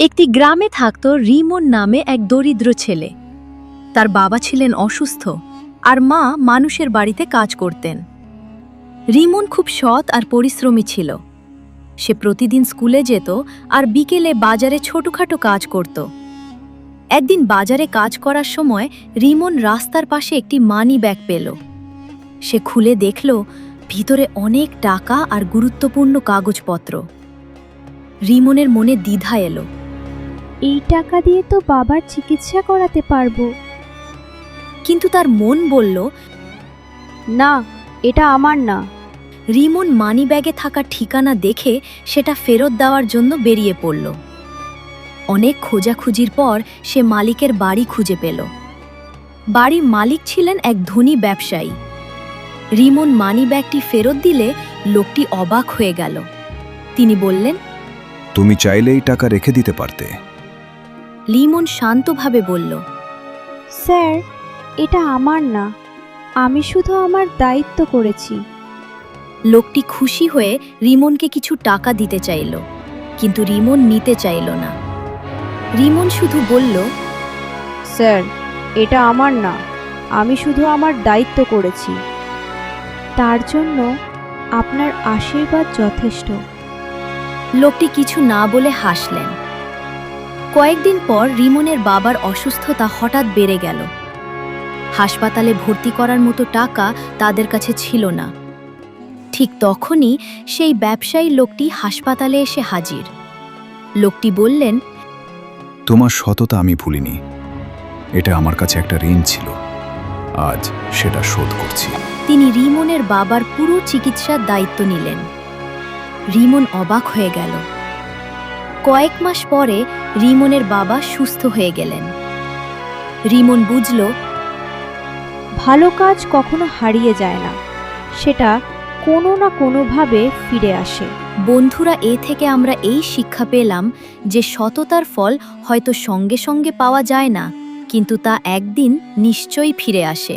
একটি গ্রামে থাকত রিমন নামে এক দরিদ্র ছেলে। তার বাবা ছিলেন অসুস্থ আর মা মানুষের বাড়িতে কাজ করতেন। রিমন খুব সৎ আর পরিশ্রমী ছিল। সে প্রতিদিন স্কুলে যেত আর বিকেলে বাজারে ছোটখাটো কাজ করত। একদিন বাজারে কাজ করার সময় রিমন রাস্তার পাশে একটি মানি ব্যাগ পেল। সে খুলে দেখল ভিতরে অনেক টাকা আর গুরুত্বপূর্ণ কাগজপত্র। রিমনের মনে দ্বিধা এলো। এই টাকা দিয়ে তো বাবার চিকিৎসা করাতে পারবো। কিন্তু তার মন বলল, না, এটা আমার না। রিমন মানিব্যাগে থাকা ঠিকানা দেখে সেটা ফেরত দেওয়ার জন্য বেরিয়ে পড়ল। অনেক খোঁজাখুঁজির পর সে মালিকের বাড়ি খুঁজে পেল। বাড়ির মালিক ছিলেন এক ধনী ব্যবসায়ী। রিমন মানিব্যাগটি ফেরত দিলে লোকটি অবাক হয়ে গেল। তিনি বললেন, তুমি চাইলে এই টাকা রেখে দিতে পারতে। রিমন শান্তভাবে বলল, স্যার, এটা আমার না, আমি শুধু আমার দায়িত্ব করেছি। লোকটি খুশি হয়ে রিমনকে কিছু টাকা দিতে চাইল, কিন্তু রিমন নিতে চাইল না। রিমন শুধু বলল, স্যার, এটা আমার না, আমি শুধু আমার দায়িত্ব করেছি। তার জন্য আপনার আশীর্বাদ যথেষ্ট। লোকটি কিছু না বলে হাসলেন। কয়েকদিন পর রিমনের বাবার অসুস্থতা হঠাৎ বেড়ে গেল। হাসপাতালে ভর্তি করার মতো টাকা তাদের কাছে ছিল না। ঠিক তখনই সেই ব্যবসায়ী লোকটি হাসপাতালে এসে হাজির। লোকটি বললেন, তোমার সততা আমি ভুলিনি। এটা আমার কাছে একটা ঋণ ছিল, আজ সেটা শোধ করছি। তিনি রিমনের বাবার পুরো চিকিৎসার দায়িত্ব নিলেন। রিমন অবাক হয়ে গেল। কয়েক মাস পরে রিমনের বাবা সুস্থ হয়ে গেলেন। রিমন বুঝল, ভালো কাজ কখনো হারিয়ে যায় না, সেটা কোনো না কোনোভাবে ফিরে আসে। বন্ধুরা, এ থেকে আমরা এই শিক্ষা পেলাম যে সততার ফল হয়তো সঙ্গে সঙ্গে পাওয়া যায় না, কিন্তু তা একদিন নিশ্চয়ই ফিরে আসে।